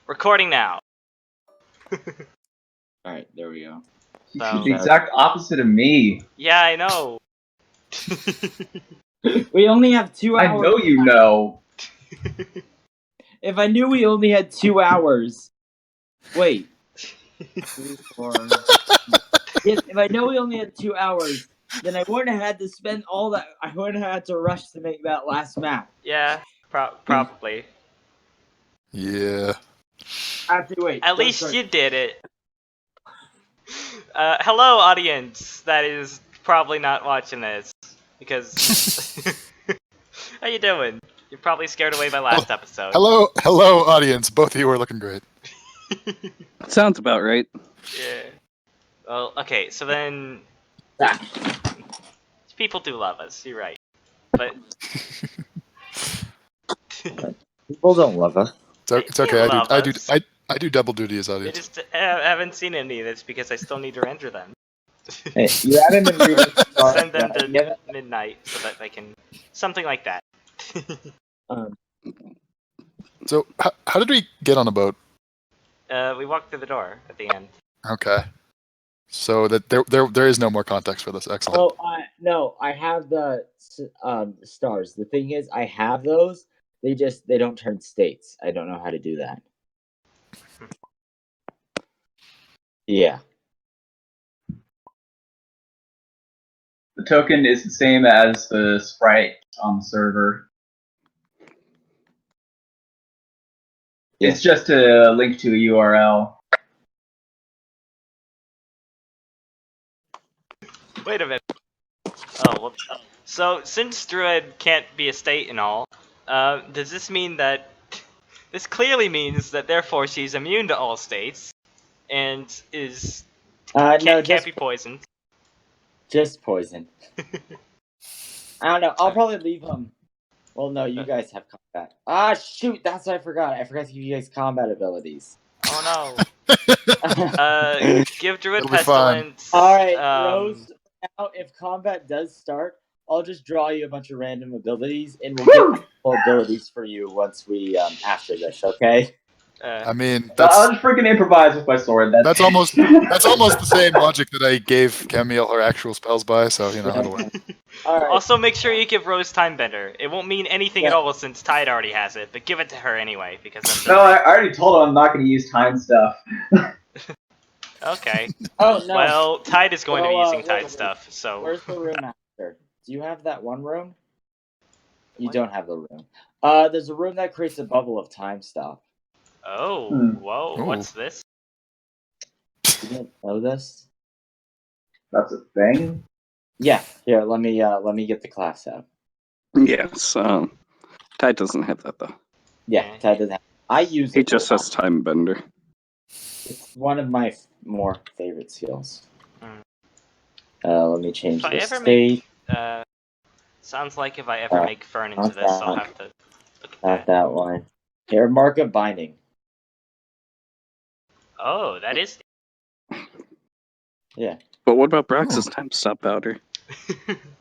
Recording now. Alright, there we go. So, The exact opposite of me. yeah, I know. We only have 2 hours. I know you know. If I knew we only had 2 hours. Wait. 3, 4. If I know we only had 2 hours, then I wouldn't have had to spend all that. I wouldn't have had to rush to make that last map. Yeah, probably. Yeah. Actually, wait. At least you did it. Hello, audience. That is probably not watching this because. How you doing? You're probably scared away by last episode. Hello, audience. Both of you are looking great. Sounds about right. Yeah. Well, okay. So then, people do love us. You're right, but People don't love us. It's okay. I do double duty as they audience. just haven't seen any of this because I still need to render them. Hey, you haven't been reading. Send them to midnight so that they can something like that. So how did we get on a boat? We walked through the door at the end. Okay. So that there is no more context for this. Excellent. Oh, no, I have the stars. The thing is, I have those. They don't turn states. I don't know how to do that. Yeah. The token is the same as the sprite on the server. Yeah. It's just a link to a URL. Wait a minute. Oh, well, so since Druid can't be a state and all, does this mean that this clearly means that therefore she's immune to all states and is can't be poisoned? Just poison. I don't know. I'll probably leave him. Well, no, you guys have combat. Ah, shoot! That's what I forgot. I forgot to give you guys combat abilities. Oh no. Give Druid It'll be fine. Pestilence. Alright, Rose, now if combat does start, I'll just draw you a bunch of random abilities, and we'll get full abilities for you once we, after this, okay? I mean, I'll just freaking improvise with my sword. that's almost the same logic that I gave Camille her actual spells by. So you know, it'll work. Alright. Also, make sure you give Rose Timebender. It won't mean anything at all since Tide already has it, but give it to her anyway because that's No, I already told him I'm not going to use time stuff. okay. Oh, no. Well, Tide is going to be using wait, Tide wait. stuff, so. Where's the room after? Do you have that one room? You What? don't have the room. There's a room that creates a bubble of time stop. Oh, whoa! Ooh. What's this? You didn't know this? That's a thing? Yeah. Here, let me get the class out. Yes. Tide doesn't have that though. Yeah, Ted doesn't have. I use He it. just has time bender. It's one of my more favorite skills. Hmm. Let me change If I the ever state. make, sounds like if I ever make Fern into not this, I'll that. have to look at Not that. that one. Here, mark of binding. Oh, that is. Yeah. But what about Brox's time stop powder?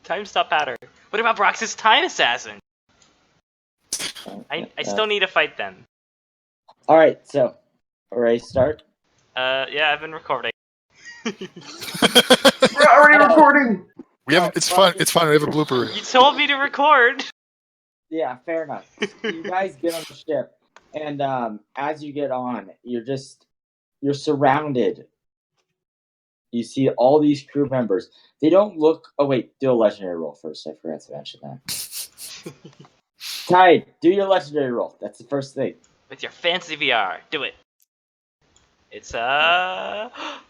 Time stop pattern. What about Brox's Time Assassin? I still need to fight them. All right. So, ready to start? Yeah, I've been recording. We're already recording! It's fine. It's fine. We have a blooper. You told me to record. Yeah, fair enough. You guys get on the ship, and as you get on, you're surrounded. You see all these crew members. They don't look. Oh wait, do a legendary roll first. I forgot to mention that. Tide, do your legendary roll. That's the first thing. With your fancy VR, do it. It's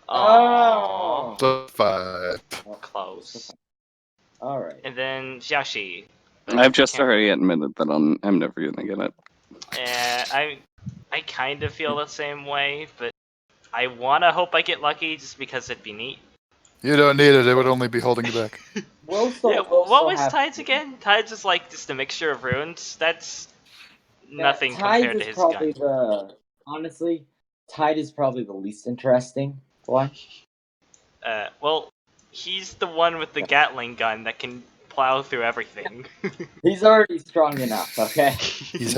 Oh. So 5. Close. All right. And then Xiaoxi. I've just already admitted that I'm never gonna get it. I kind of feel the same way, but I wanna hope I get lucky just because it'd be neat. You don't need it. It would only be holding you back. We'll still, Yeah, we'll what still was have- Tides again? Tides is like just a mixture of runes. That's Yeah, nothing Tide compared to is his probably gun. honestly, Tide is probably the least interesting one. Well, he's the one with the Gatling gun that can plow through everything. He's already strong enough, okay? He's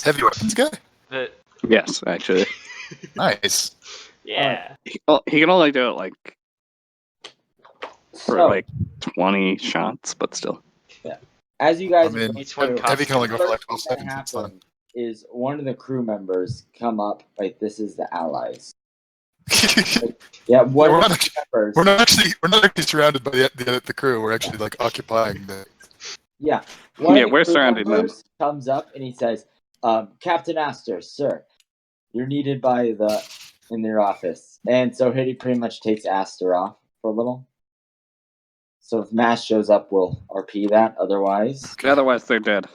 heavy weapons guy. But Yes, actually. Nice. Yeah. He can only do it like for So, like 20 shots, but still. as you guys I mean, go Each one through, costs Heavy can only go for like first 12 thing that seconds. It's fine. happens is one of the crew members come up. Like, this is the allies. Yeah, one we're, of the not, crew members. we're not actually surrounded by the crew. We're actually like occupying the. Yeah, one Yeah, of the we're crew surrounding them. members comes up and he says, "Captain Astor, sir, you're needed in their office." And so he pretty much takes Astor off for a little. So if Mass shows up, we'll RP that. Otherwise, Otherwise, they're dead.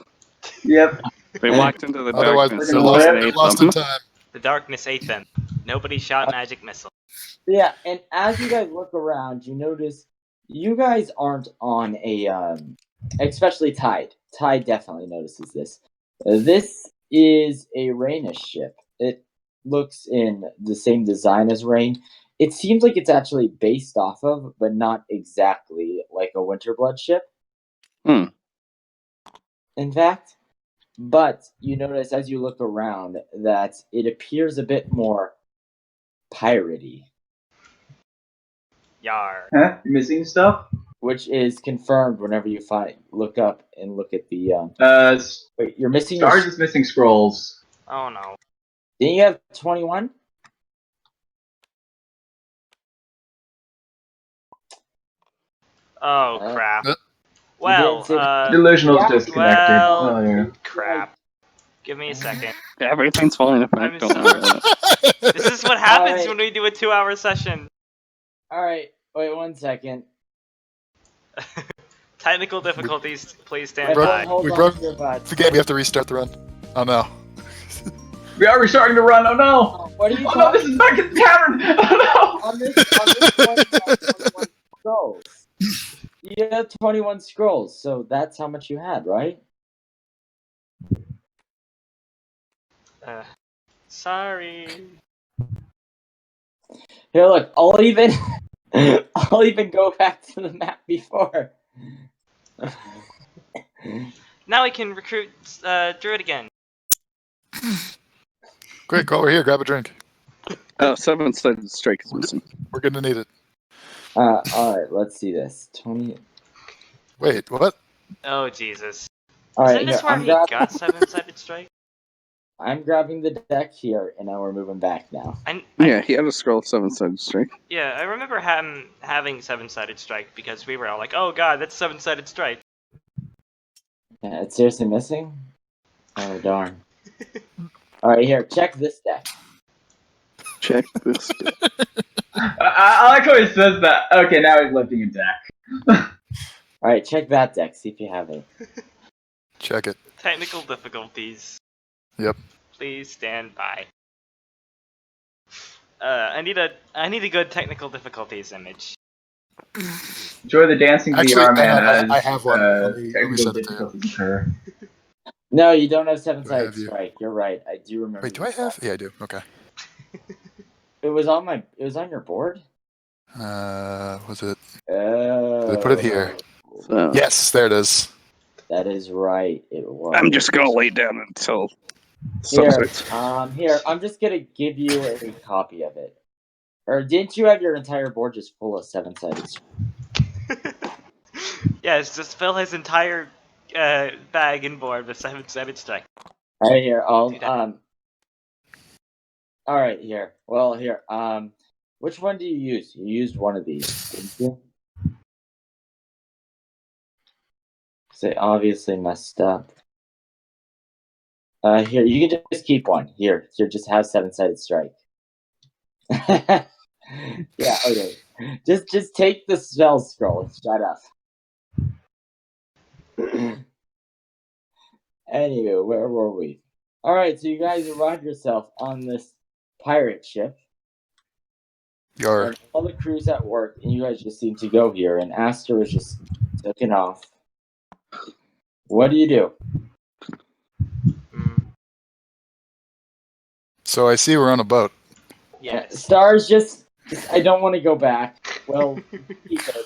Yep. They walked into the Otherwise, darkness they're and lost- it they're ate lost in them. time. The darkness ate them. Nobody shot magic missile. yeah. And as you guys look around, you notice you guys aren't on a, especially Tide. Tide definitely notices this. This is a Rainish ship. It looks in the same design as Rain. It seems like it's actually based off of, but not exactly like a Winterblood ship. Hmm. In fact, but you notice as you look around that it appears a bit more piratey, Yar. Huh? You missing stuff? which is confirmed whenever you look up and look at the. Wait, you're missing your. Stars is missing scrolls. Oh no. Didn't you have 21? Oh Uh, crap. uh, Well, didn't say- Delusional's yeah, disconnected. well- Oh, yeah. crap. Give me a second. Everything's falling apart. I'm Don't sorry. worry about it. This is what happens Alright. when we do a 2-hour session. All right, wait 1 second. Technical difficulties, please stand Wait, by. hold we on broke to your butts. the game. We have to restart the run. Oh no. We are restarting to run. Oh no! Oh, what are you Oh no! This talking is back at the tavern. Oh on this one? You have 21 scrolls. You have 21 scrolls, so that's how much you had, right? Sorry. Here, look. I'll even go back to the map before. Now we can recruit Druid again. Quick, while we're here, grab a drink. Oh, seven-sided strike is missing. We're gonna need it. All right. Let's see this. 20. Wait, what? Oh Jesus. All right, Isn't this here, where I'm, he grab- got 7-sided strike? I'm grabbing the deck here, and now we're moving back now. Yeah, he had a scroll of seven-sided strike. Yeah, I remember him having 7-sided strike because we were all like, "Oh God, that's 7-sided strike." Yeah, it's seriously missing? Oh, darn. All right, here, check this deck. Check this. I like how he says that. Okay, now he's lifting a deck. All right, check that deck. See if you have it. Check it. Technical difficulties. Yep. Please stand by. I need a good technical difficulties image. Enjoy the dancing Actually, VR man I as have one. Let me technical send it to you. difficulties occur. No, you don't have Do I 7-sided have you? strike. You're right. I do remember. Wait, do I this have? deck. Yeah, I do. Okay. It was on your board. Was it? Oh. Did I put it here? So, Yes, there it is. That is right. It was. I'm just gonna lay down until Here, sunset. here. I'm just gonna give you a copy of it. Or didn't you have your entire board just full of 7-sided strike? Yes, just fill his entire bag and board with 7-sided strike. All right, here. Do that. All right, here. Well, here. Which one do you use? You used one of these, didn't you? They obviously messed up. Here, you can just keep one. Here, just have 7-sided strike. Yeah, okay. Just take the spell scroll and shut up. Anyway, where were we? All right, so you guys arrived yourself on this pirate ship. Your And all the crew's at work, and you guys just seem to go here, and Astor was just taken off. What do you do? Mm, So I see we're on a boat. yes. Stars, just I don't want to go back. Well, keep it.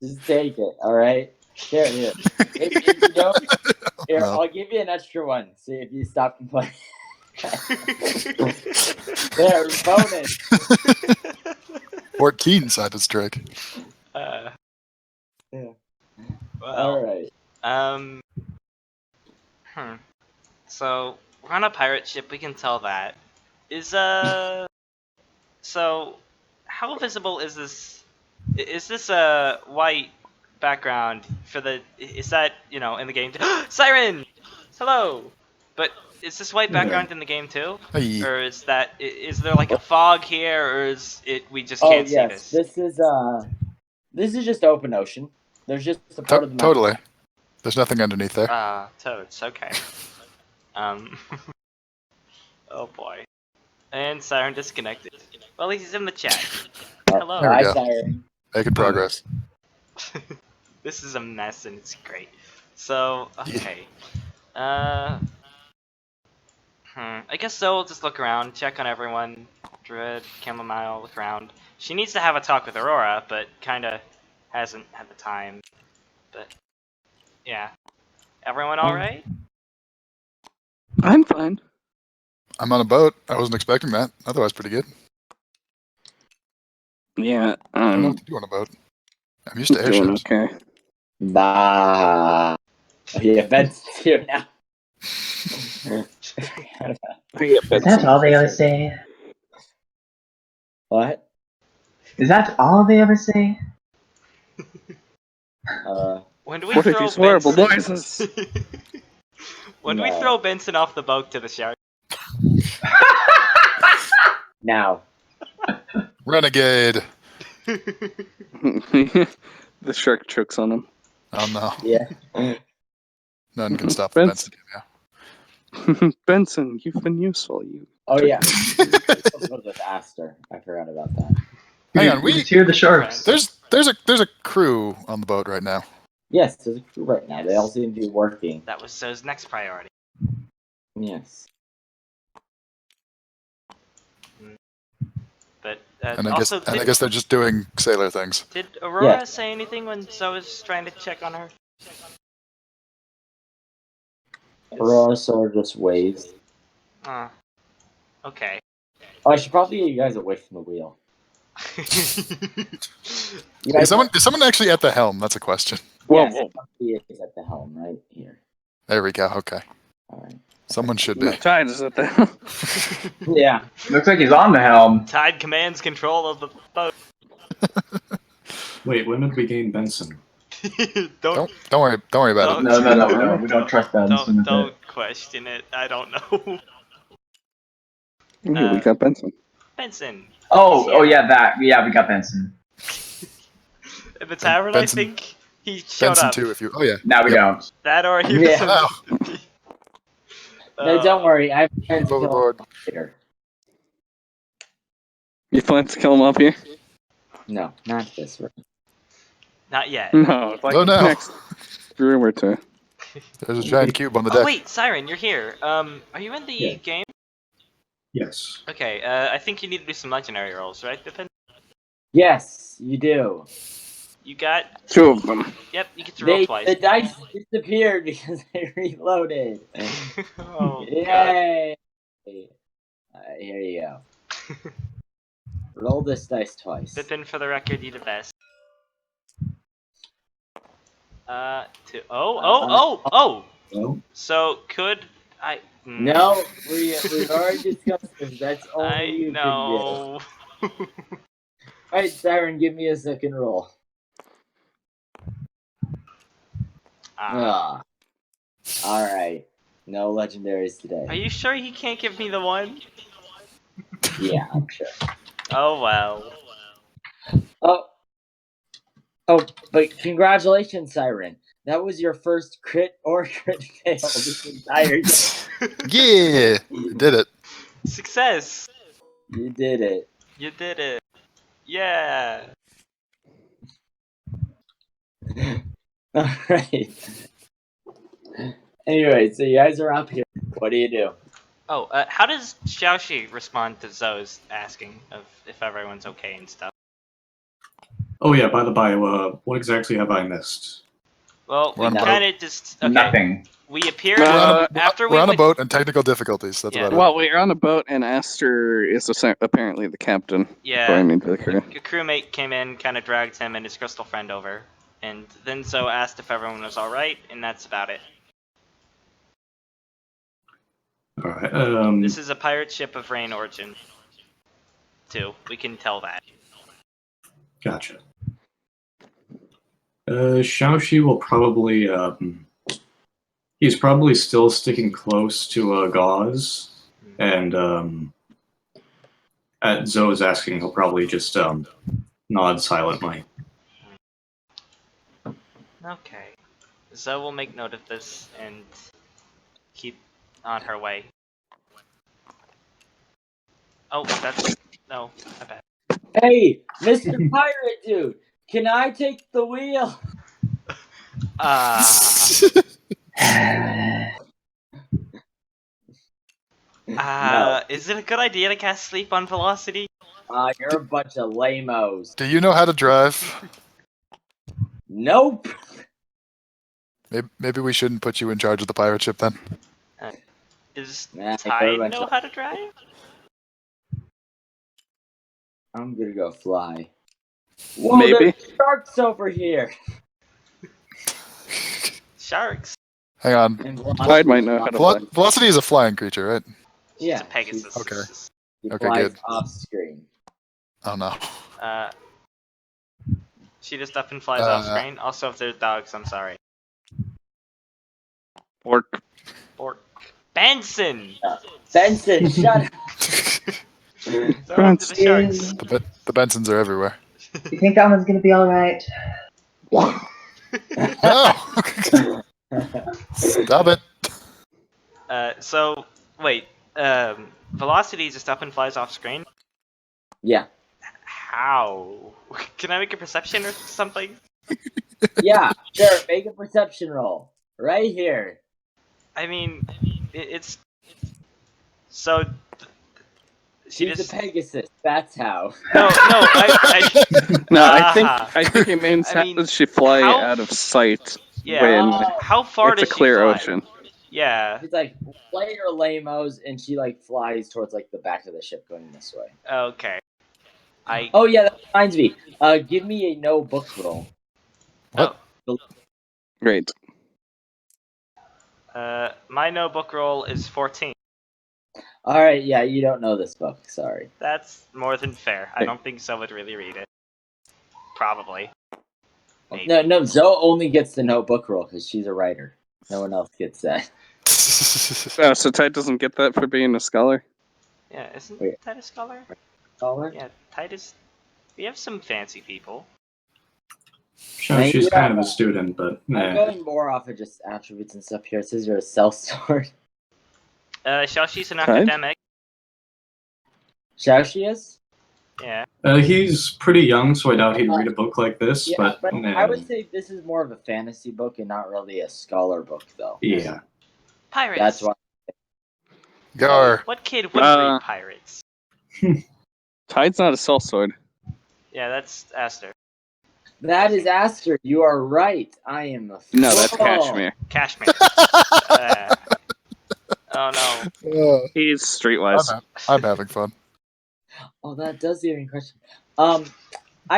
Just take it, all right? Here. If you don't, here, No. I'll give you an extra one. See if you stop complaining. There, bonus. 14 sided strike. uh, Yeah. well, All right. So we're on a pirate ship. We can tell that. So how visible is this? Is this a white background for the? Is that in the game? Siren, hello. But is this white background in the game too? Hey. Or is there like a fog here, or is it we just Oh can't see yes, this? this is just open ocean. There's just a part of the map. Totally. There's nothing underneath there. Toads. Okay. Um. Oh boy. And Siren disconnected. Well, he's in the chat. Hello. There we Hi, go. Siren. Making progress. This is a mess and it's great. So, okay. I guess so. We'll just look around, check on everyone. Druid, Chamomile, look around. She needs to have a talk with Aurora, but kinda hasn't had the time. But, yeah. Everyone alright? I'm fine. I'm on a boat. I wasn't expecting that. Otherwise, pretty good. Yeah, I don't know I'm what to do on a boat. I'm used to doing airships. okay. Bah. Yeah, Ben's here now. Yeah, Is that all they ever say? What? Is that all they ever say? When do we What are throw these horrible Benson? noises? When do we No. throw Benson off the boat to the shark? Now. Renegade. The shark chokes on him. Oh no. Yeah. None can stop the Benson. Yeah. Benson, you've been useful. You. Oh yeah. With Aster. I forgot about that. Hang on, We just hear the sharks. there's a crew on the boat right now. Yes, there's a crew right now. They all seem to be working. That was Zo's next priority. Yes. But And I also, guess they're just doing sailor things. did Aurora Yeah. say anything when Zo was trying to check on her? Aurora Sword just waves. Okay. Oh, I should probably get you guys away from the wheel. You Is guys someone actually at the helm? That's a question. Yes, Whoa. he is at the helm right here. There we go. Okay. All right. Someone should be. No, Tide is at the. Yeah. Looks like he's on the helm. Tide commands control of the boat. Wait, when did we gain Benson? don't Don't worry about it. No. We don't trust Benson. don't question it. I don't know. Yeah, we got Benson. Benson. Oh yeah, that. Yeah, we got Benson. In the tavern, Benson- I think he showed Benson up. too, if you. Oh yeah. Now we Yep. don't. That or he was. Yeah. Wow. No, don't worry. I have plans to kill Overboard. him later. You plan to kill him up here? No, not this one. Not yet. No, like Oh, no. next rumor to. There's a giant cube on the Oh deck. wait, Siren, you're here. Are you in the Yeah. game? Yes. Okay. I think you need to do some legendary rolls, right, Pippin? Yes, you do. You got. Two of them. Yep. You get to roll twice. The dice disappeared because they reloaded. Oh, God. Yay! Here you go. Roll this dice twice. Pippin, for the record, you the best. Oh. No? So could I? No, we've already discussed this. That's only I you know. can do. Alright, Siren, give me a second roll. Ah. Alright. No legendaries today. Are you sure he can't give me the one? Yeah, I'm sure. Oh well. Oh, but congratulations, Siren. That was your first crit or crit fail this entire game. Yeah, you did it. Success. You did it. You did it. Yeah. Alright. Anyway, so you guys are up here. What do you do? Oh, how does Xiaoxi respond to Zoe's asking of if everyone's okay and stuff? Oh yeah, by the by, what exactly have I missed? Well, we We're on kind of just okay. Nothing. We appeared after we we're on a went- boat and technical difficulties. That's Yeah. about it. Well, we're on a boat, and Aster is apparently the captain. Yeah. According to the crew. A crewmate came in, kind of dragged him and his crystal friend over, and then Zoe asked if everyone was all right, and that's about it. All right. This is a pirate ship of Rain origin, too. We can tell that. Gotcha. Shaoxi will probably. He's probably still sticking close to Gauze, and at Zoe's asking, he'll probably just nod silently. Okay. Zoe will make note of this and keep on her way. Oh, that's... No, I bet. Hey, Mr. Pirate Dude, can I take the wheel? Is it a good idea to cast Sleep on Velocity? You're a bunch of lamos. Do you know how to drive? Nope. Maybe we shouldn't put you in charge of the pirate ship then. Does Nah, Tide you're a bunch know of- how to drive? I'm gonna go fly. Whoa, Maybe. there's sharks over here. Sharks. Hang on. And Tide might know how to fly. Velocity is a flying creature, right? Yeah, It's a Pegasus. Okay. She Okay, flies good. off screen. Oh no. She just up and flies off screen. Also, if there's dogs, I'm sorry. Bork. Bork. Benson! Benson, shut up. Throw him to the sharks. The Bensons are everywhere. You think that one's gonna be alright? No! Stop it. So, wait. Velocity just up and flies off screen? Yeah. How? Can I make a perception or something? Yeah, sure. Make a perception roll. Right here. I mean, it's... So... She She's just... a Pegasus. That's how. No, I No, Ah. I think it means I mean, how does she fly how- out of sight Yeah. when How far it's a does clear she fly? ocean? Yeah. It's like play your lamos, and she like flies towards like the back of the ship, going this way. Okay. Oh yeah, that reminds me. Give me a no book roll. What? Great. My no book roll is 14. All right, yeah, you don't know this book. Sorry. That's more than fair. I don't think Zoe would really read it. Probably. Maybe. No. Zoe only gets the no book roll because she's a writer. No one else gets that. Oh, so Tide doesn't get that for being a scholar? Yeah, isn't Wait. Tide a scholar? Caller? Yeah, Tide is... We have some fancy people. Shaoxi's kind of a student, but I'm nah. going more off of just attributes and stuff here. It says you're a self-sword. Shaoxi's an Tide? academic. Shaoxi is? Yeah. He's pretty young, so I doubt he'd read a book like this. Yeah, but but I would say this is more of a fantasy book and not really a scholar book, though. yeah. Pirates. That's why. Gar. What kid would read pirates? Tide's not a sellsword. Yeah, that's Aster. That is Aster. You are right. I am a No, that's fool. Kashmir. Cashmere. Oh no. He's streetwise. I'm having fun. Oh, that does give me a question. I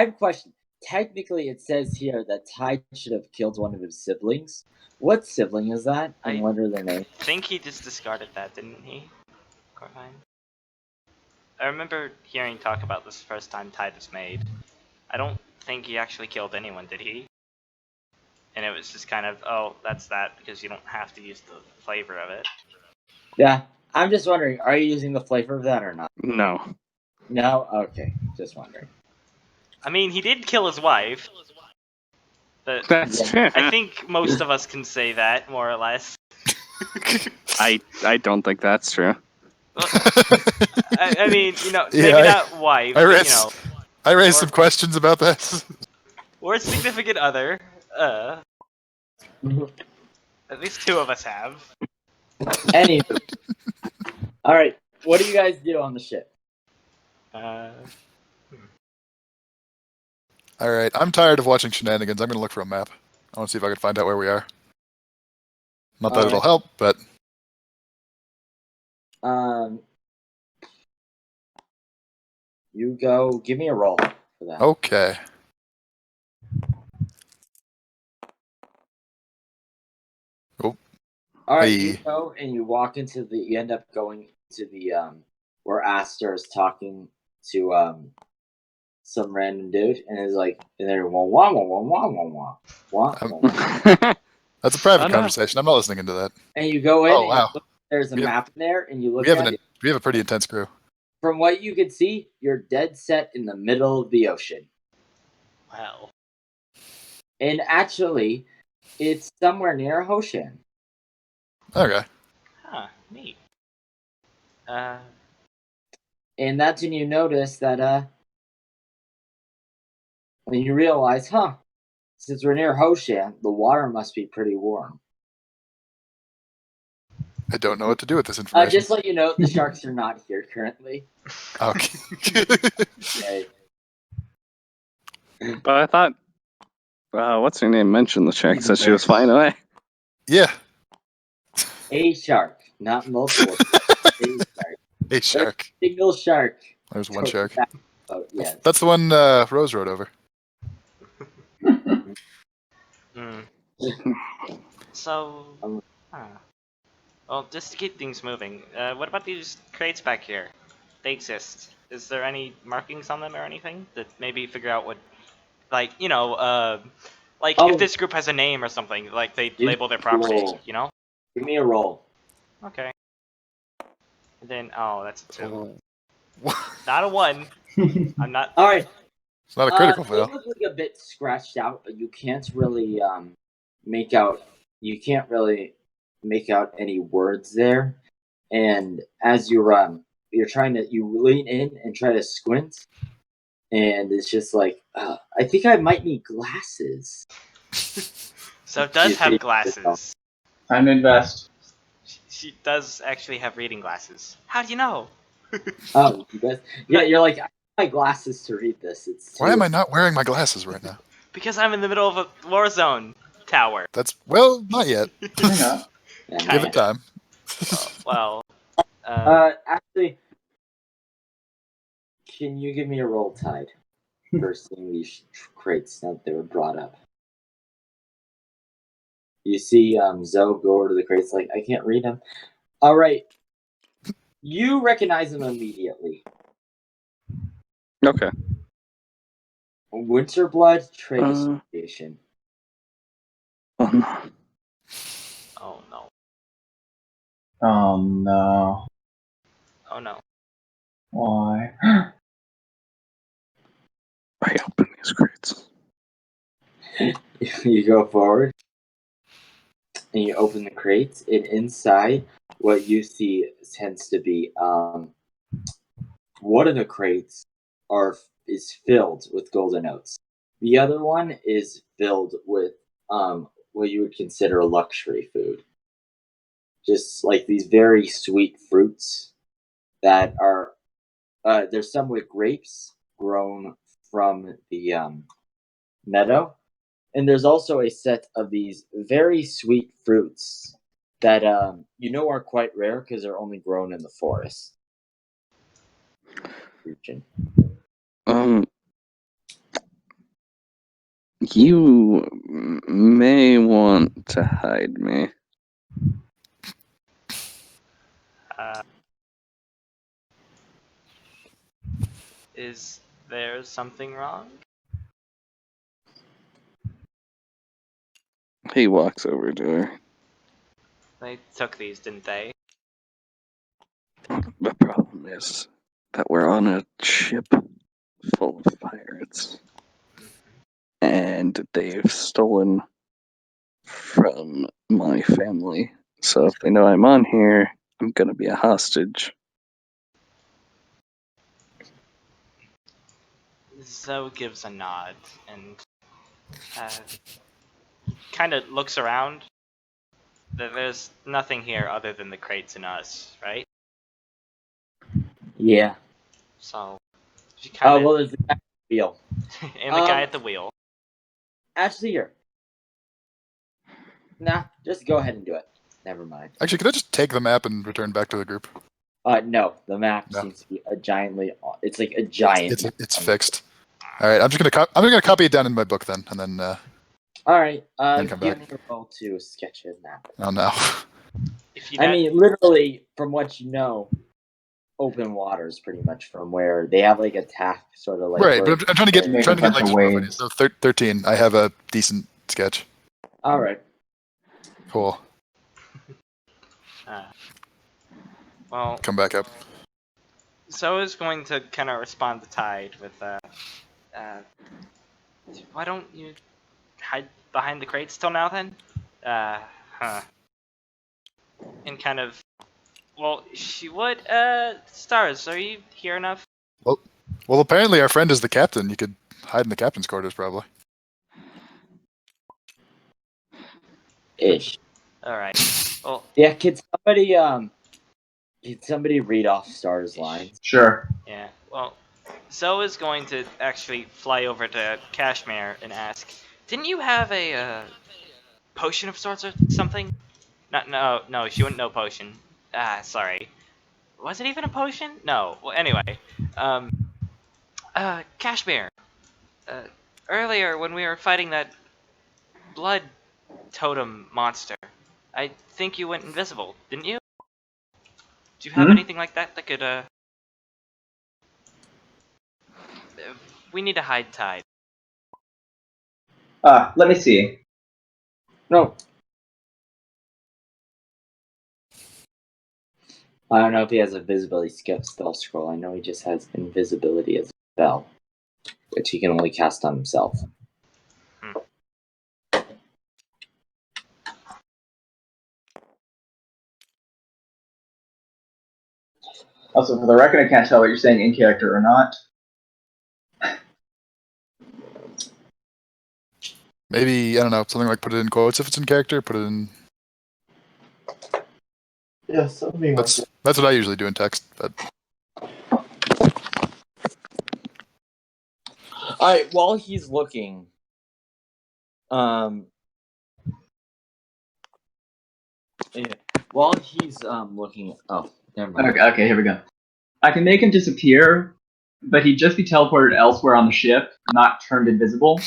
have a question. Technically, it says here that Tide should have killed one of his siblings. What sibling is that? And what are their names? I think he just discarded that, didn't he? Corvine. I remember hearing talk about this the first time Tide was made. I don't think he actually killed anyone, did he? And it was just kind of, oh, that's that, because you don't have to use the flavor of it. Yeah, I'm just wondering, are you using the flavor of that or not? No. No? Okay, just wondering. I mean, he did kill his wife. But That's I think most of us can say that, more or less. I don't think that's true. I mean, you know, maybe Yeah, not wife, I but, raised, you know, I raised some questions about this. or significant other. At least two of us have. Anywho. Alright, what do you guys do on the ship? Alright, I'm tired of watching shenanigans. I'm gonna look for a map. I wanna see if I can find out where we are. Not that it'll help, but You go. Give me a roll for that. okay. All right, you Hey. go and you walk into the. You end up going to the where Aster is talking to some random dude, and is like, and they're wah wah wah wah wah wah wah wah. wah. That's a private Oh, no. conversation. I'm not listening into that. And you go in. Oh, and wow. you look, there's a We have- map in there, and you look We have at it. we have a pretty intense crew. From what you can see, you're dead set in the middle of the ocean. Wow. And actually, it's somewhere near Hoshan. Okay. Huh. Neat. And that's when you notice that, when you realize, since we're near Hoshan, the water must be pretty warm. I don't know what to do with this information. Just let you know, the sharks are not here currently. Okay. Okay. But I thought, what's her name mentioned the shark, so she was flying away. Yeah. A shark, not multiple. A shark. A shark. Single shark. There's one shark. Oh, yeah. That's the one Rose rode over. Hmm. So, well, just to keep things moving, what about these crates back here? They exist. Is there any markings on them or anything that maybe figure out what, like, if this group has a name or something, like they label their property, roll. you know? Give me a roll. Okay. And then, oh, that's a 2. It's Not a 1. I'm not. All right. not a critical They fail. look like a bit scratched out, but you can't really make out. You can't really make out any words there. And as you're trying to, you lean in and try to squint, and it's just like, I think I might need glasses. So it does You have see- glasses. Time to invest. She does actually have reading glasses. How do you know? Oh, you guys, yeah, you're like, I need my glasses to read this. It's Why am I not wearing my glasses right now? Because I'm in the middle of a war zone tower. That's, well, not yet. Why not? Yeah, Give it time. Well, actually, can you give me a roll, Tide, for seeing these crates now that they were brought up? You see Zoe go over to the crates like, I can't read them. All right. You recognize them immediately. Okay. Winterblood Trade Association. Oh, no. oh no. Oh no. Oh no. Why? I open these crates. You go forward and you open the crates, and inside, what you see tends to be one of the crates is filled with golden oats. The other one is filled with what you would consider luxury food. Just like these very sweet fruits that are there's some with grapes grown from the meadow, and there's also a set of these very sweet fruits that are quite rare because they're only grown in the forest region. You may want to hide me. Is there something wrong? He walks over to her. They took these, didn't they? The problem is that we're on a ship full of pirates. And they've stolen from my family. So if they know I'm on here, I'm gonna be a hostage. Zoe gives a nod and kind of looks around. There's nothing here other than the crates and us, right? Yeah. So she kind of There's the guy at the wheel. and the guy at the wheel. Actually, here. Nah, just go ahead and do it. Never mind. Actually, could I just take the map and return back to the group? No, the map No. seems to be a giantly. It's like a giant. It's fixed. All right, I'm just gonna copy it down in my book then, and then All right. Then come Give back. me a roll to sketch a map. oh no. If you I mean, literally, from what you know, open waters, pretty much from where they have like a tack, sort of like. Right, where- but I'm trying to get Make a bunch like of some waves. So 13. I have a decent sketch. All right. Cool. well, Come back up. so is going to kind of respond to Tide with, why don't you hide behind the crates till now then? Huh. And kind of, well, she would, Stars, are you here enough? Well, apparently our friend is the captain. You could hide in the captain's quarters, probably. Ish. Alright. Well, Yeah. Could somebody read off Star's lines? Sure. yeah, well, Zoe is going to actually fly over to Kashmir and ask, didn't you have a, potion of sorts or something? No, she wouldn't know potion. Sorry. Was it even a potion? No. Well, anyway, Kashmir. Uh, earlier when we were fighting that blood totem monster, I think you went invisible, didn't you? Do you have anything like that that could, we need to hide Tide. Let me see. No. I don't know if he has a visibility spell scroll. I know he just has invisibility as a spell, which he can only cast on himself. Also, for the record, I can't tell what you're saying in character or not. Maybe, I don't know, something like put it in quotes if it's in character, put it in... Yeah, something That's what I usually do in text, but... Alright, while he's looking, yeah. While he's looking, oh, never mind. Okay, here we go. I can make him disappear, but he'd just be teleported elsewhere on the ship, not turned invisible.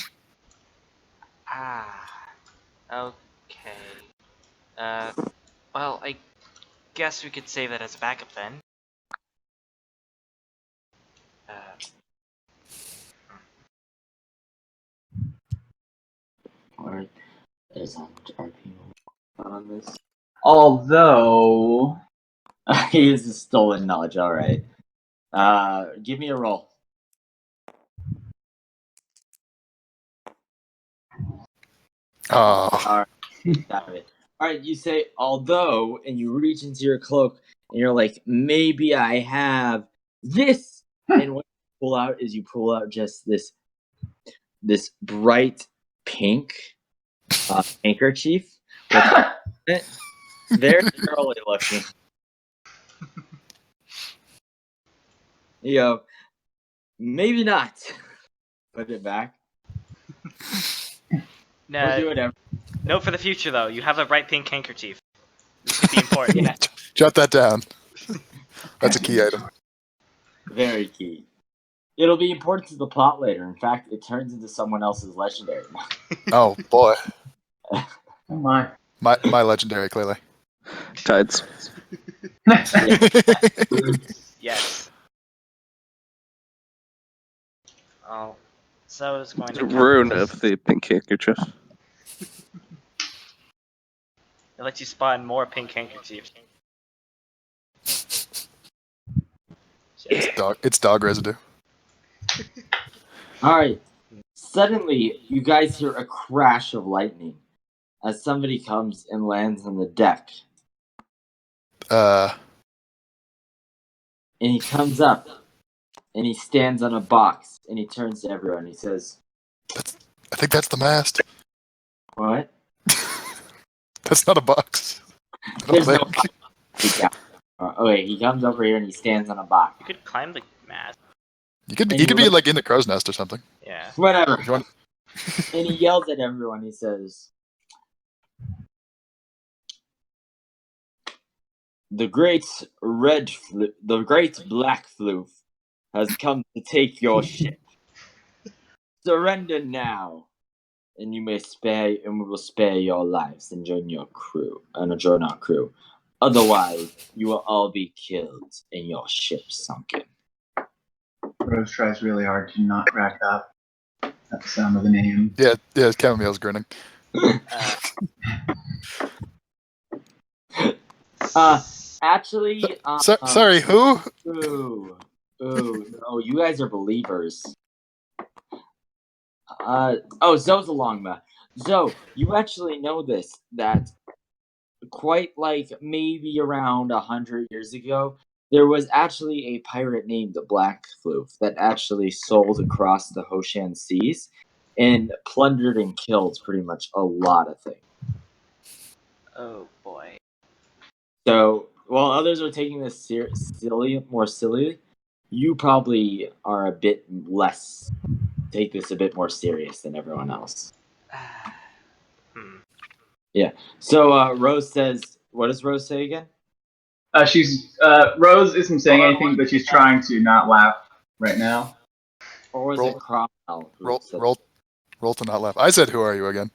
Okay. Well, I guess we could save that as a backup then. Or is RP on this? Although, He uses stolen knowledge. All right. Give me a roll. Oh, All right. Got it. All right. You say although, and you reach into your cloak, and you're like, maybe I have this. And what you pull out is you pull out just this bright pink handkerchief. Very girly looking. You go, maybe not. Put it back. Or do whatever. Note for the future though, you have a bright pink handkerchief. This would be important. Yeah, jot that down. That's a key item. very key. It'll be important to the plot later. In fact, it turns into someone else's legendary. Oh, boy. oh my. My legendary, clearly. Tides. Yes. Oh, so it's going to Rune of the pink handkerchief. It lets you spawn more pink handkerchiefs. It's dog residue. Alright. Suddenly, you guys hear a crash of lightning as somebody comes and lands on the deck. Uh, And he comes up and he stands on a box and he turns to everyone. He says, I think that's the mast. what? That's not a box. I don't There's no think. box. Okay, he comes over here and he stands on a box. You could climb the mast. You could be like in the crow's nest or something. Yeah. Whatever. If you want- And he yells at everyone. He says, the great black floof has come to take your ship. Surrender now, and we will spare your lives and join our crew. Otherwise, you will all be killed and your ship sunken. Rose tries really hard to not crack up at the sound of the name. Yeah, Cameo's grinning. Actually, Sorry, who? Ooh, no, you guys are believers. Zoe's along the. Zoe, you actually know this, that quite like maybe around 100 years ago, there was actually a pirate named the Black Floof that actually sold across the Hoshan seas and plundered and killed pretty much a lot of things. Oh boy. So while others are taking this more silly, you probably are a bit less take this a bit more serious than everyone else. Yeah. So Rose says, what does Rose say again? Rose isn't saying anything, but she's trying to not laugh right now. Or was it Cromwell? Roll to not laugh. I said, who are you again?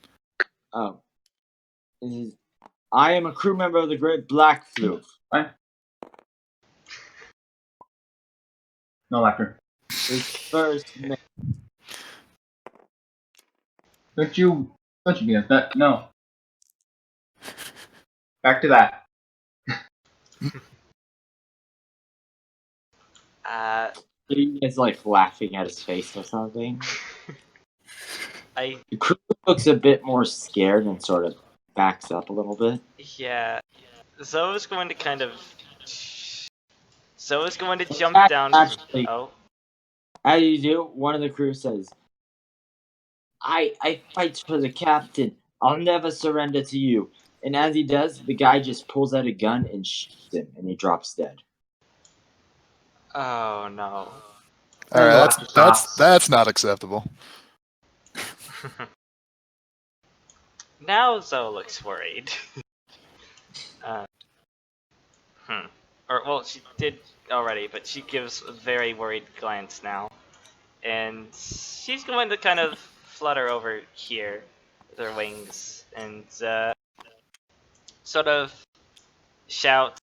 Oh. I am a crew member of the Great Black Floof. Fine. No laughter. His first name. Don't you be like that. No. Back to that. He is like laughing at his face or something. The crew looks a bit more scared and sort of backs up a little bit. Yeah. Zoe's going to jump down. Actually, Oh. As you do, one of the crew says, I fight for the captain. I'll never surrender to you. And as he does, the guy just pulls out a gun and shoots him, and he drops dead. Oh no. All right, that's not acceptable. Now Zoe looks worried. Or well, she did already, but she gives a very worried glance now, and she's going to kind of flutter over here with her wings and sort of shout.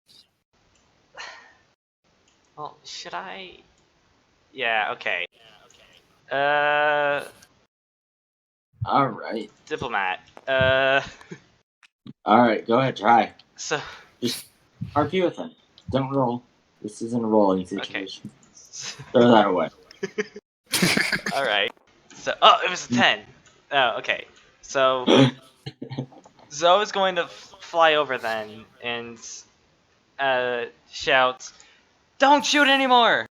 Well, should I? Yeah. Okay. All right. Diplomat. All right, go ahead, try. So. Just argue with him. Don't roll. This isn't a rolling situation. Okay. Throw that away. All right. So, it was a 10. Oh, okay. So, Zoe's going to fly over then and shout, "Don't shoot anymore!"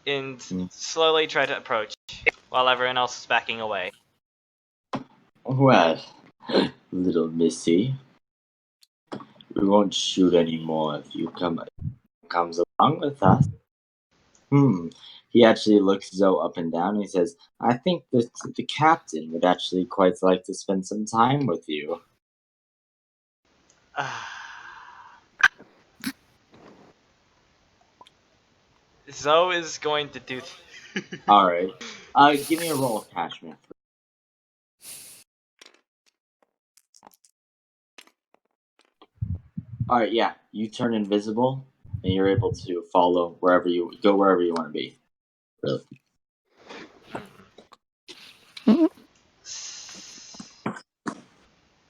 And slowly try to approach while everyone else is backing away. Well, little missy, we won't shoot anymore if you comes along with us. He actually looks Zoe up and down and he says, I think that the captain would actually quite like to spend some time with you. Zoe is going to do... Alright. Give me a roll of attachment. Alright, yeah. You turn invisible and you're able to follow wherever you want to be. Really.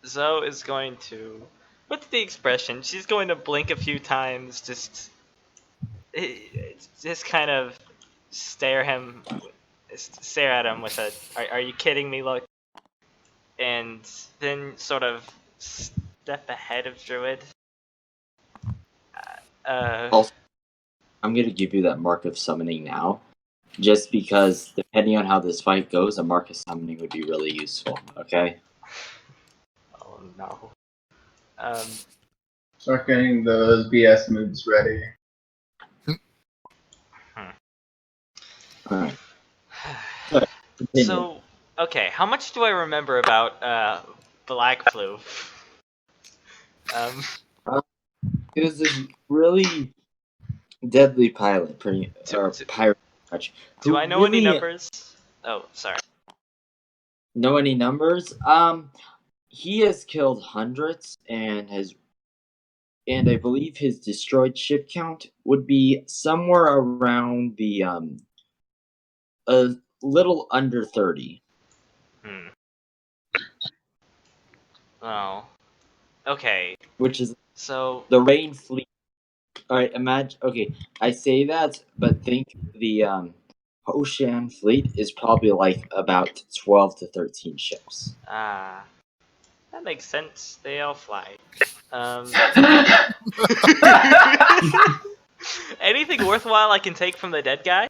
Zoe is going to... What's the expression? She's going to blink a few times, just kind of stare at him with a "Are you kidding me?" look, and then sort of step ahead of Druid. Also, I'm gonna give you that mark of summoning now, just because depending on how this fight goes, a mark of summoning would be really useful. Okay. Oh no. Start getting those BS moves ready. Alright. So, okay, how much do I remember about black flu. It was this really deadly pilot, pirate, much. Do who I know any really numbers? Oh, sorry. know any numbers? He has killed hundreds and I believe his destroyed ship count would be somewhere around the a little under 30. Hmm. Oh. Okay. Which is So the Rain fleet. All right, imagine. Okay, I say that, but think the Ocean fleet is probably like about 12 to 13 ships. that makes sense. They all fly. Anything worthwhile I can take from the dead guy?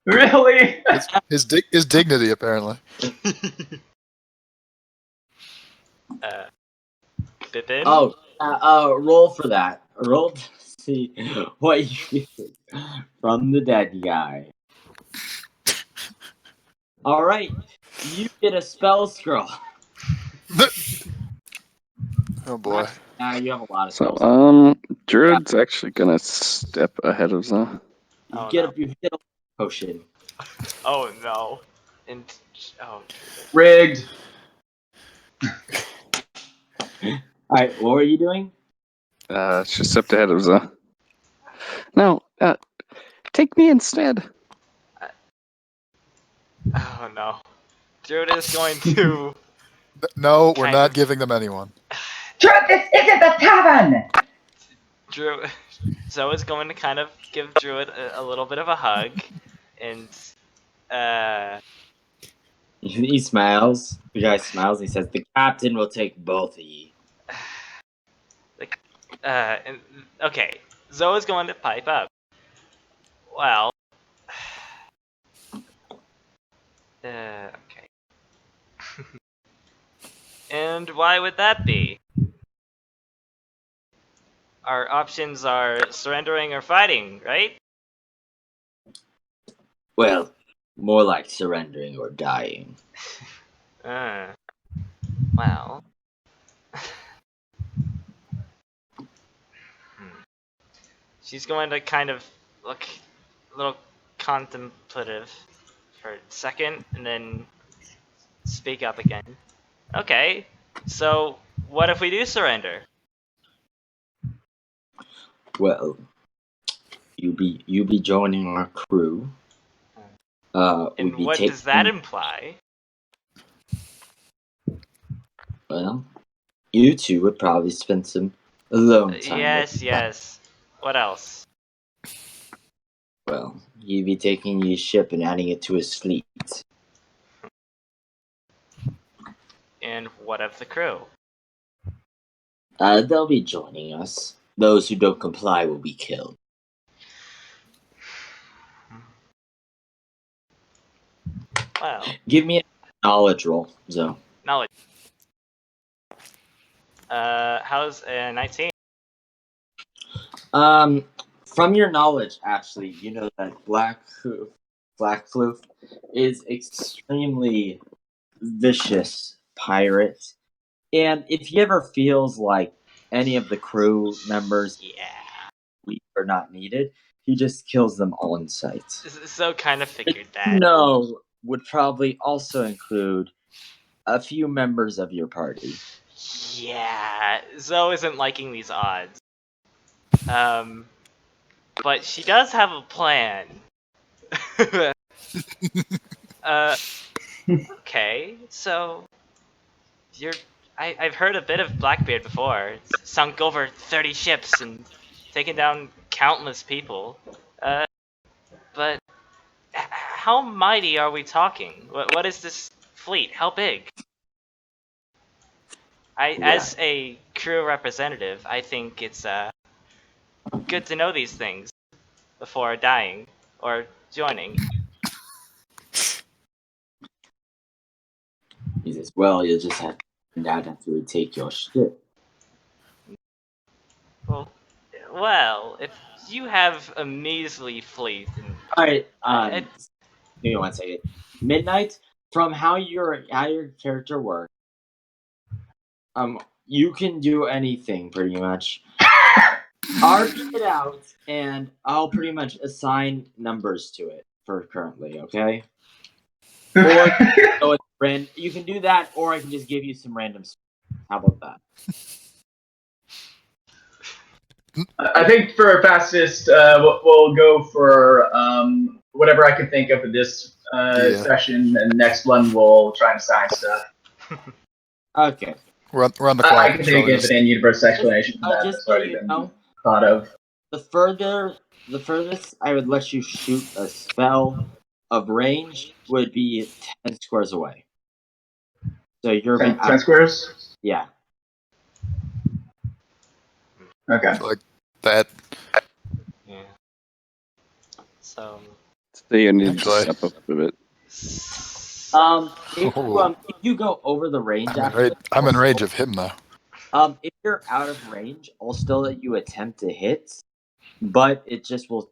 Really? His dignity, apparently. Pippin? Oh, roll for that. Roll to see what you get from the dead guy. All right, you get a spell scroll. Oh boy. You have a lot of So, spells. Druid's actually gonna step ahead of the. Oh, you no. get a potion. Oh no. And oh. Rigged. All right, what were you doing? She stepped ahead of the. No, take me instead. Oh no. Druid is going to. No, we're Kind not of. giving them anyone. Druid, this isn't the tavern! Druid. Zoe is going to kind of give Druid a little bit of a hug, and He smiles. The guy smiles. And he says, "The captain will take both of ye." and, okay. Zoe is going to pipe up. Well. Okay. And why would that be? Our options are surrendering or fighting, right? Well, more like surrendering or dying. Well. She's going to kind of look a little contemplative for a second and then speak up again. Okay, so what if we do surrender? Well, you be joining our crew. And we'd be what taking. does that imply? Well, you two would probably spend some alone time. Yes. What else? Well, you'd be taking your ship and adding it to his fleet. And what of the crew? They'll be joining us. Those who don't comply will be killed. Well, Give me a knowledge roll, Zoe. knowledge. How's 19? From your knowledge, actually, you know that Black Floof is extremely vicious pirate, and if he ever feels like any of the crew members are not needed, he just kills them all in sight. So kind of figured that. No, would probably also include a few members of your party. Yeah, Zoe isn't liking these odds. But she does have a plan. Okay, so I've heard a bit of Blackbeard before. It's sunk over 30 ships and taken down countless people. But how mighty are we talking? What is this fleet? How big? As a crew representative, I think it's good to know these things before dying or joining. He says, "Well, you'll just have to find out after we take your ship." Well, if you have a measly fleet, and All right, give me 1 second. Midnight. From how your character works, You can do anything pretty much. RP it out, and I'll pretty much assign numbers to it for currently. Okay. Or you can do that, or I can just give you some random. How about that? I think for fastest, we'll go for whatever I can think of for this session, and the next one we'll try and assign stuff. Okay. We're on the I clock. can think of an in-universe explanation for that Just that's so already you been know, thought of. the furthest I would let you shoot a spell of range would be 10 squares away. So you're 10 squares? Yeah. Okay. So like that. Yeah. So. So you need Actually- to step up a bit. If you go over the range I'm in range of him now. if you're out of range, I'll still let you attempt to hit, but it just will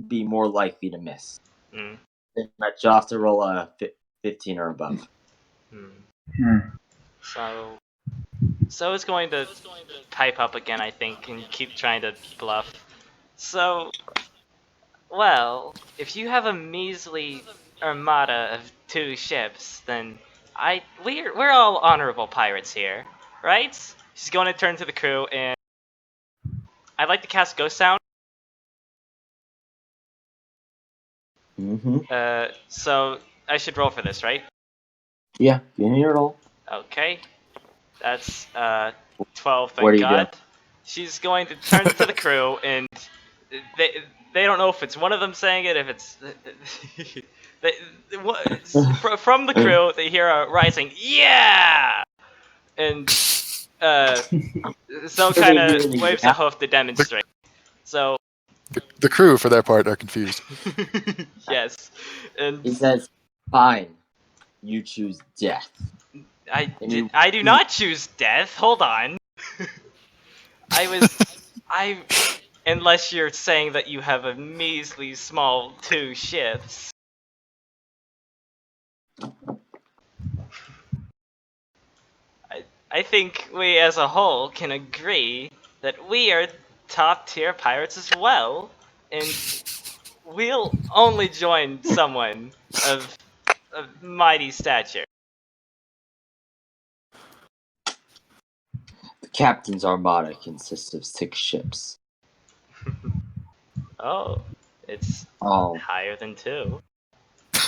be more likely to miss. Mm. You'll have to roll a 15 or above. So it's going to pipe up again, I think, and keep trying to bluff. So, well, if you have a measly armada of 2 ships, then we're all honorable pirates here, right? She's going to turn to the crew, and I'd like to cast Ghost Sound. Mm-hmm. So I should roll for this, right? Yeah, give me your roll. Okay. That's 12, What do thank you God. She's going to turn to the crew, and they don't know if it's one of them saying it, if it's from the crew. They hear a rising yeah, and so kind of waves a hoof to demonstrate. So The crew, for their part, are confused. yes, and He says, "Fine, you choose death." I do not choose death. Hold on. Unless you're saying that you have a measly small 2 ships. I think we as a whole can agree that we are top tier pirates as well, and we'll only join someone of mighty stature. The captain's armada consists of 6 ships. Oh, it's All, higher than 2.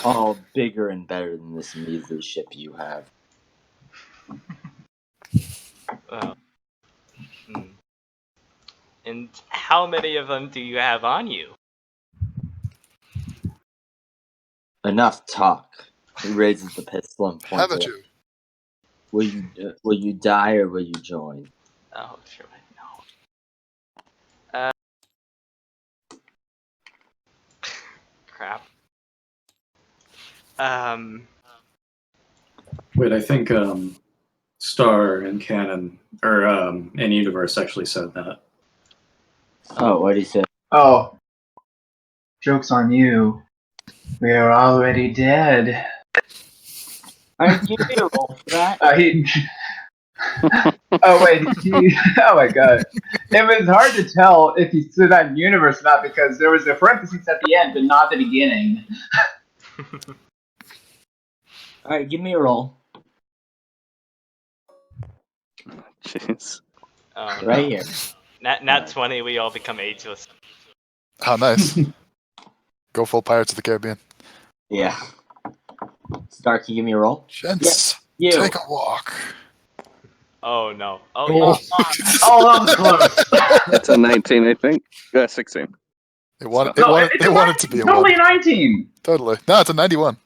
all bigger and better than this measly ship you have. Well, and how many of them do you have on you? Enough talk. He raises the pistol and points Haven't it. you? Will you die or will you join? Oh, sure, no. Crap. Wait, I think Star and Canon or and Universe actually said that. Oh, what did he say? Oh, joke's on you. We are already dead. Alright, give me a roll for that. Oh wait, oh my god. It was hard to tell if he stood on universe or not because there was a parenthesis at the end, but not the beginning. Alright, give me a roll. Jeez. Oh, Right no. here. Nat 20, we all become ageless. How nice. Go full Pirates of the Caribbean. Yeah. Star, can you give me a roll? Gents, You. take a walk. Oh no. Oh, Oh. yeah. Oh, that was close. It's a 19, I think. 16. It wanted to be a totally 1. 19. Totally. No, it's a 91.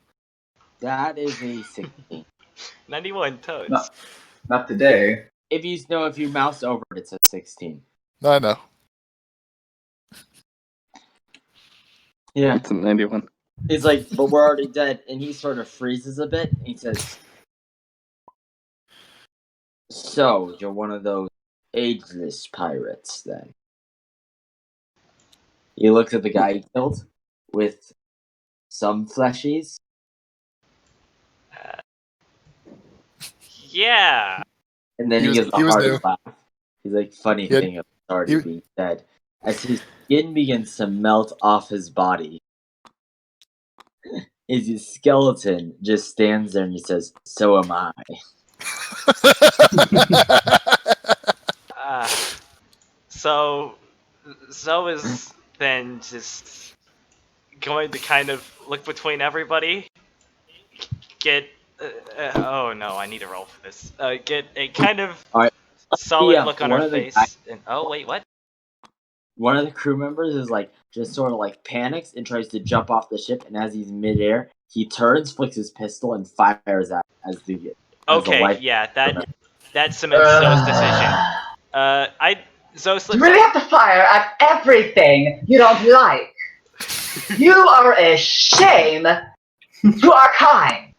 That is a 16. 91 toads. Not today. If you mouse over it, it's a 16. No, I know. Yeah. It's a 91. He's like, but we're already dead. And he sort of freezes a bit. And he says, so, you're one of those ageless pirates, then. He looks at the guy he killed with some fleshies. Yeah. And then He he was- gives the he was hardest new. laugh. He's like, funny He had- thing of already he- being dead. As his skin begins to melt off his body, his skeleton just stands there and he says, "So am I." So Zoe is then just going to kind of look between everybody, get oh no, I need to roll for this. Get a kind of Alright. solid Yeah, look on one her of the face, guys- and oh wait, what? One of the crew members is like just sort of like panics and tries to jump off the ship, and as he's midair, he turns, flicks his pistol, and fires at as the Okay, life. yeah, that cements Zoe's decision. Zoe You slips. really have to fire at everything you don't like. You are a shame to our kind.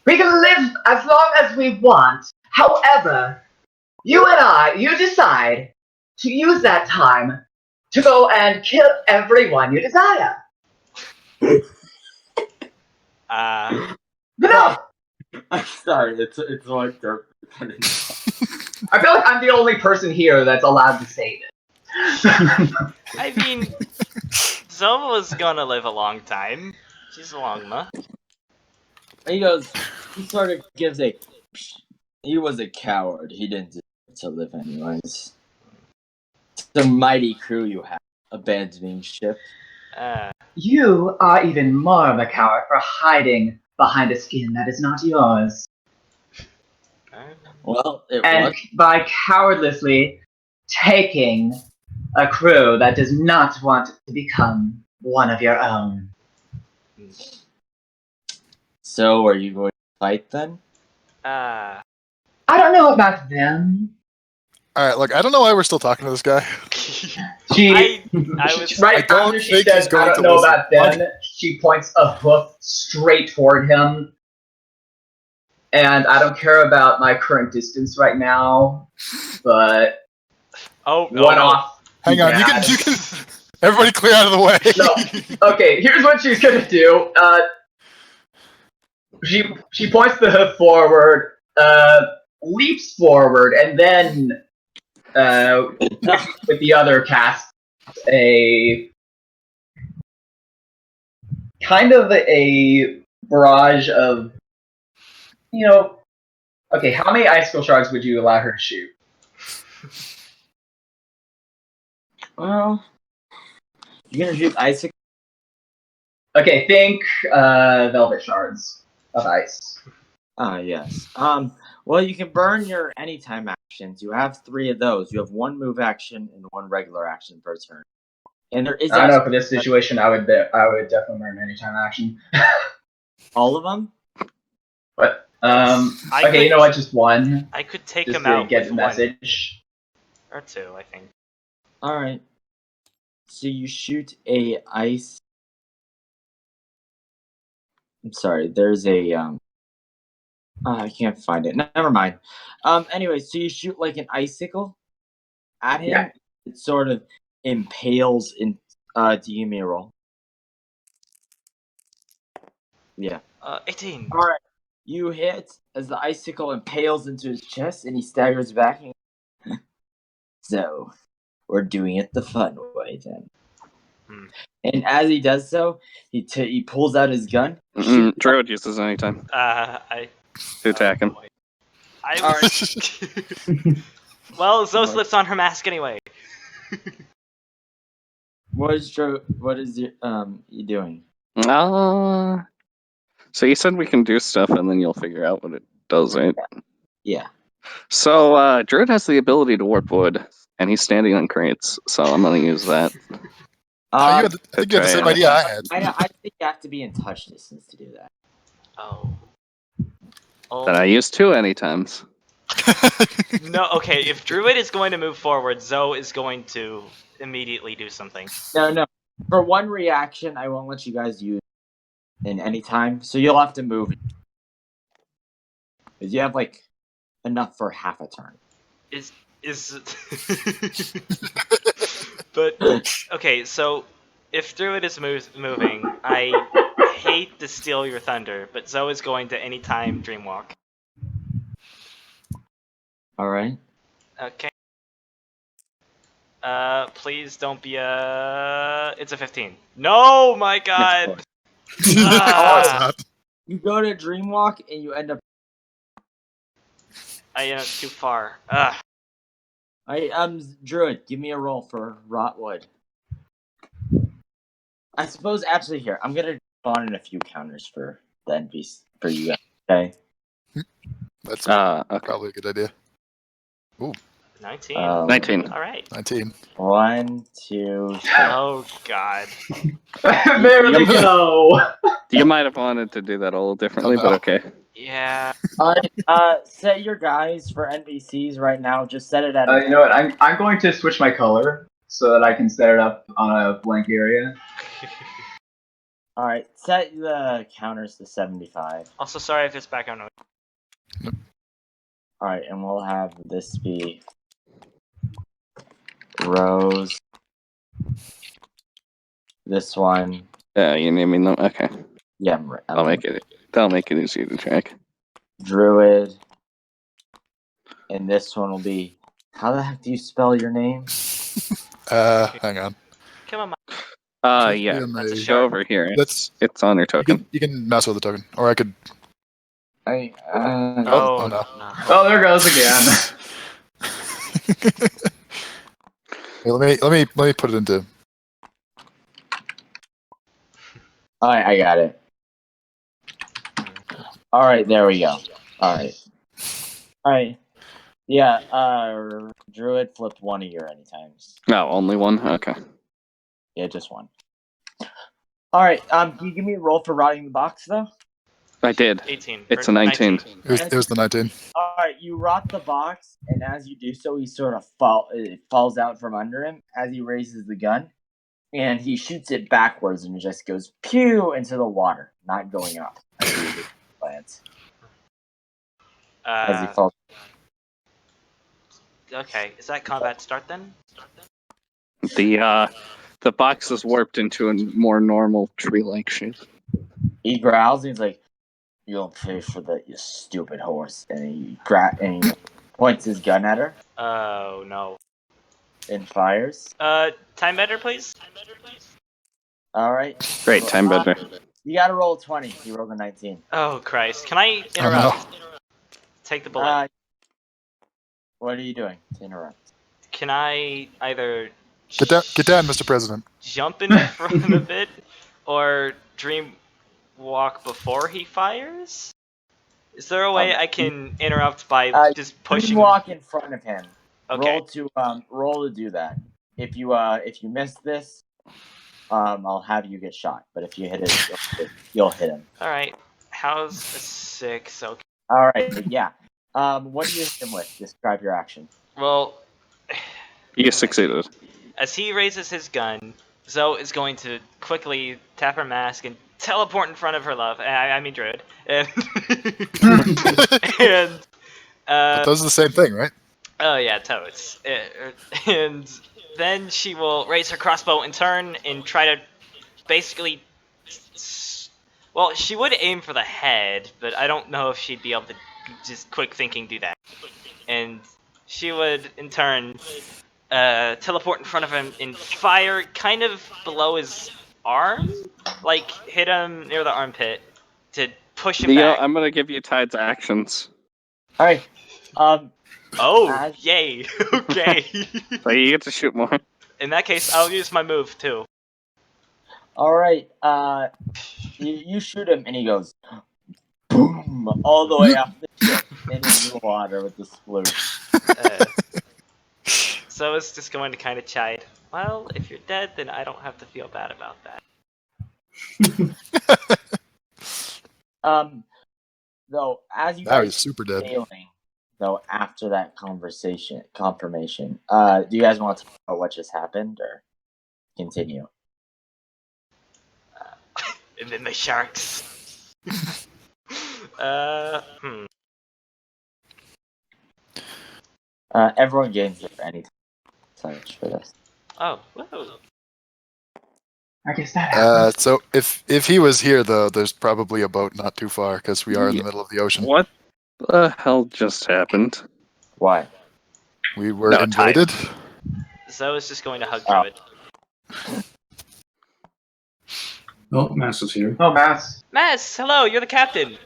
We can live as long as we want. However, you decide to use that time to go and kill everyone you desire. No, I'm sorry, it's like they're I feel like I'm the only person here that's allowed to say this. I mean, Zoe was gonna live a long time. She's a long ma. He sort of gives a. He was a coward. He didn't deserve to live anyways. It's a mighty crew you have, abandoning ship. you are even more of a coward for hiding behind a skin that is not yours. Well, it And was. by cowardlessly taking a crew that does not want to become one of your own. So, are you going to fight then? I don't know about them. All right, look, I don't know why we're still talking to this guy. I was Right I don't after she think he's says, "I going don't to know listen." about them," she points a hoof straight toward him. And I don't care about my current distance right now, but oh one no. off. Hang on, you can. Everybody, clear out of the way. No. Okay, here's what she's gonna do. She points the hoof forward, leaps forward, and then with the other casts a kind of a barrage of, okay, how many icicle shards would you allow her to shoot? Well, you're gonna shoot Isaac. Okay, think velvet shards of ice. Ah, yes. Well, you can burn your anytime actions. You have 3 of those. You have 1 move action and 1 regular action per turn. And there is. I don't know, for this situation, I would definitely burn anytime action. All of them. But I okay, could- you know what? Just 1, I could take just him to out get with the 1 message. or 2, I think. All right. So you shoot a ice. I'm sorry. There's a I can't find it. Never mind. Anyway, so you shoot like an icicle at him. Yeah. It sort of impales in. Do you give me a roll? Yeah. 18. All right. You hit as the icicle impales into his chest, and he staggers back. So, we're doing it the fun way then. And as he does so, he pulls out his gun. Druid uses anytime to attack him. I was. Well, Zoe slips on her mask anyway. What is you doing? So you said we can do stuff and then you'll figure out what it does, right? Yeah. So Druid has the ability to warp wood, and he's standing on crates, so I'm gonna use that. I think you had the same idea I had. I think you have to be in touch distance to do that. Oh. Then I use 2 anytimes. No, okay, if Druid is going to move forward, Zoe is going to immediately do something. No. For 1 reaction, I won't let you guys use in any time, so you'll have to move. Because you have, like, enough for half a turn. But, okay, so, if Druid is moving, I hate to steal your thunder, but Zoe is going to anytime Dreamwalk. All right. Okay. Please don't be It's a 15. No, my God. No, it's not. You go to Dreamwalk and you end up. I went too far. Druid, give me a roll for Rotwood. I suppose actually here I'm gonna spawn in a few counters for the NPC for you guys. Okay. That's Okay. probably a good idea. Ooh, 19. 19. All right. 19. 1, 2, 3. Oh, God. There we go. You might have wanted to do that a little differently, Oh, no. but okay. Yeah. Set your guys for NPCs right now. Just set it at. You know what? I'm going to switch my color so that I can set it up on a blank area. All right, set the counters to 75. Also, sorry if it's background noise. All right, and we'll have this be Rose. This one. You naming them? Okay. Yeah, That'll make it easier to track. Druid. And this one will be. How the heck do you spell your name? Hang on. Come on, Mike. Yeah. on That's a my- shark. Go over here. That's It's on your token. you can mess with the token, or I could. I. Oh, no. Oh, there goes again. Hey, let me put it into. All right, I got it. All right, there we go. All right. Yeah, Druid flipped one of your anytimes. No, only one? Okay. Yeah, just one. All right, can you give me a roll for rotting the box, though? I did. 18. It's Or a 19. It was the 19. All right, you rot the box, and as you do so, he sort of it falls out from under him as he raises the gun, and he shoots it backwards, and it just goes pew into the water, not going up as he lands. As he falls. Okay, is that combat start then? The box is warped into a more normal tree-like shape. He growls, and he's like, "You'll pay for that, you stupid horse!" And he points his gun at her Oh, no. and fires. Time better, please? All right. Great, time better. You got to roll 20. You rolled a 19. Oh, Christ. Can I Oh, no. interrupt? Take the bullet. What are you doing to interrupt? Can I either Get down, Mr. President. jump in front of it or dream walk before he fires? Is there a way I can interrupt by just pushing him? Walk in front of him. Okay. Roll to do that. If you miss this, I'll have you get shot. But if you hit it, you'll hit him. Alright. How's a 6? Okay. All right. Yeah. What do you hit him with? Describe your action. Well, You succeeded. as he raises his gun, Zoe is going to quickly tap her mask and teleport in front of her love. I mean Druid. And, and But those are the same thing, right? oh yeah, toads. And then she will raise her crossbow and turn and try to basically. Well, she would aim for the head, but I don't know if she'd be able to just quick thinking do that. And she would, in turn, teleport in front of him and fire kind of below his arm, like hit him near the armpit to push him back. I'm gonna give you Tide's actions. All right. Oh, yay! Okay. So you get to shoot more. In that case, I'll use my move too. All right. You shoot him, and he goes boom all the way up the ship into the water with the sploosh. So it's just going to kind of chide. Well, if you're dead, then I don't have to feel bad about that. Though as you Now guys he's super dead. failing, though after that confirmation, do you guys want to talk about what just happened or continue? And then the sharks. Everyone gains their any percentage for this. Oh, whoa. I guess that happened. So if he was here, though, there's probably a boat not too far because we are in the middle of the ocean. What the hell just happened? What? We were No, Tide. invaded. Zoe is just going to hug Oh. Druid. Oh, Mass is here. Oh, Mass. Mass, hello, you're the captain.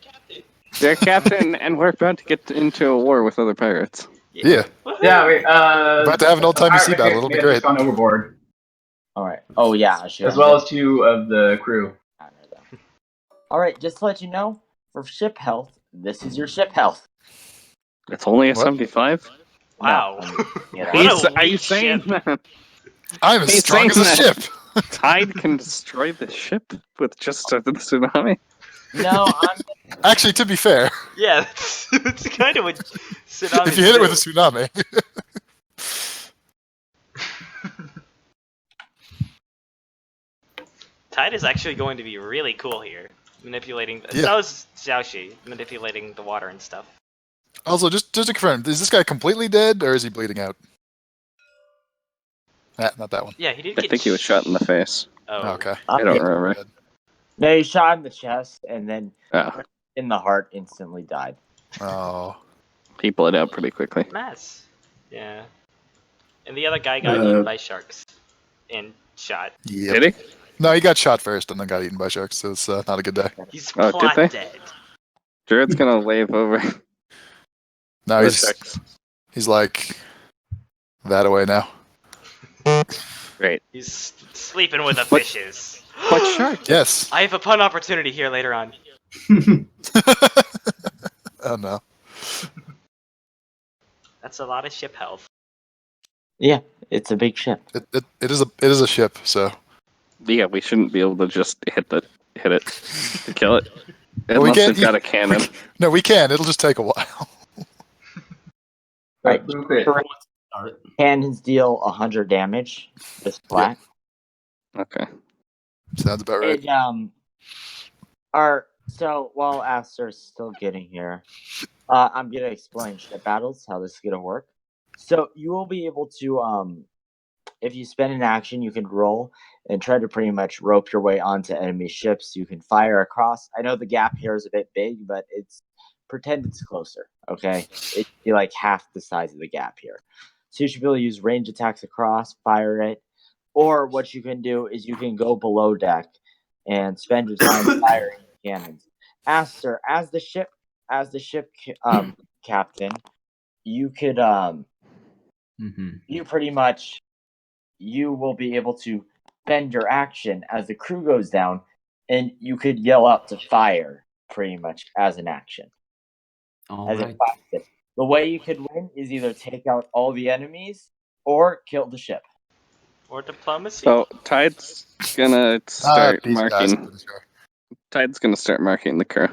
They're captain, and we're about to get into a war with other pirates. Yeah. Woohoo! Yeah, we, About to have an old-timey sea battle. It'll be may have just great. gone overboard, All right. Oh yeah, I should. as well as 2 of the crew. All right, just to let you know, for ship health, this is your ship health. It's only a What? 75? Wow. No, yeah, What a Are you weak saying ship. that I'm as He's strong as a saying ship. Tide can destroy the ship with just a tsunami? no, I'm. Actually, to be fair, Yeah, that's kind of what tsunamis if you hit it with a do. tsunami, Tide is actually going to be really cool here. Manipulating. Yeah. So is Xiaoxi, manipulating the water and stuff. also just to confirm, is this guy completely dead or is he bleeding out? Not that one. Yeah, he did I get. think he was shot in the face. Oh. Okay. I don't remember. No, he shot in the chest and then Oh, in the heart, instantly died. Oh. he bled out pretty quickly. Mass. Yeah. And the other guy got eaten by sharks. And shot. Yep. Did he? No, he got shot first and then got eaten by sharks, so it's not a good day. He's Oh, did plot they? dead. Jared's gonna wave over No, the sharks. he's like that away now. Great. He's sleeping with the What? fishes. What shark? Yes. I have a pun opportunity here later on. Oh no. That's a lot of ship health. Yeah, it's a big ship. It is a ship, so Yeah, we shouldn't be able to just hit it to kill it. Well, we Unless can't- they've got a cannon. no, we can. It'll just take a while. Right. Boom crit. Correct. Cannons deal 100 damage. Just flat. Okay. Sounds about right. And so while Aster's still getting here, I'm gonna explain ship battles, how this is gonna work. So you will be able to if you spend an action, you can roll and try to pretty much rope your way onto enemy ships. You can fire across. I know the gap here is a bit big, but pretend it's closer. Okay, it'd be like half the size of the gap here. So you should be able to use range attacks across, fire it, or what you can do is you can go below deck and spend your time firing cannons. Aster, as the ship captain, you could you pretty much you will be able to spend your action as the crew goes down, and you could yell out to fire pretty much as an action. All As right. it fires. The way you could win is either take out all the enemies or kill the ship. Or diplomacy. So Tide's gonna start These guys, marking. pretty sure. Tide's gonna start marking the crew.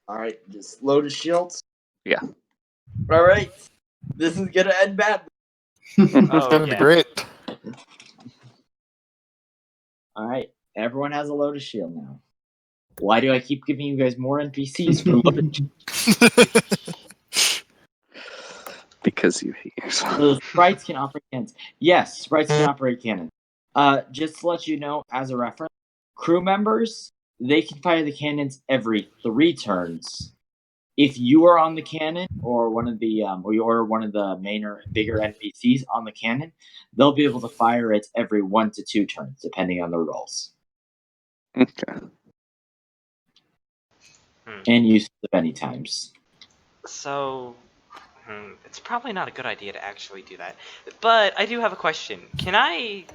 All right, just load his shields. Yeah. All right, this is gonna end bad. It's Oh, gonna be yeah. great. All right, everyone has a loaded shield now. Why do I keep giving you guys more NPCs for loaded? Because you hate yourself. So sprites can operate cannons. Yes, sprites can operate cannons. Just to let you know, as a reference, crew members, they can fire the cannons every 3 turns. If you are on the cannon, or one of the or you're one of the bigger NPCs on the cannon, they'll be able to fire it every 1 to 2 turns, depending on the rolls Okay. and use of any times. So, it's probably not a good idea to actually do that. But I do have a question. Can I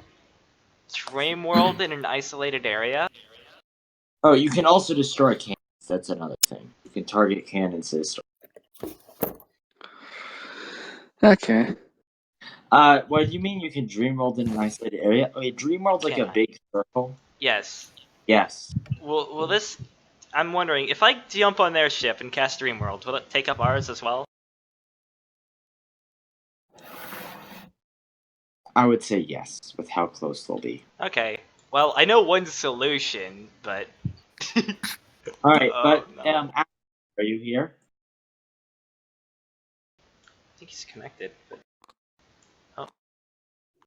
dream world in an isolated area? Oh, you can also destroy cannons. That's another thing. You can target cannons to destroy. Okay. What do you mean you can dream world in an isolated area? Okay, dream world's like Can a I? big circle. Yes. Yes. Will this? I'm wondering if I jump on their ship and cast Dream World, will it take up ours as well? I would say yes, with how close they'll be. Okay. Well, I know one solution, but. All right, Oh, but no. are you here? I think he's connected. But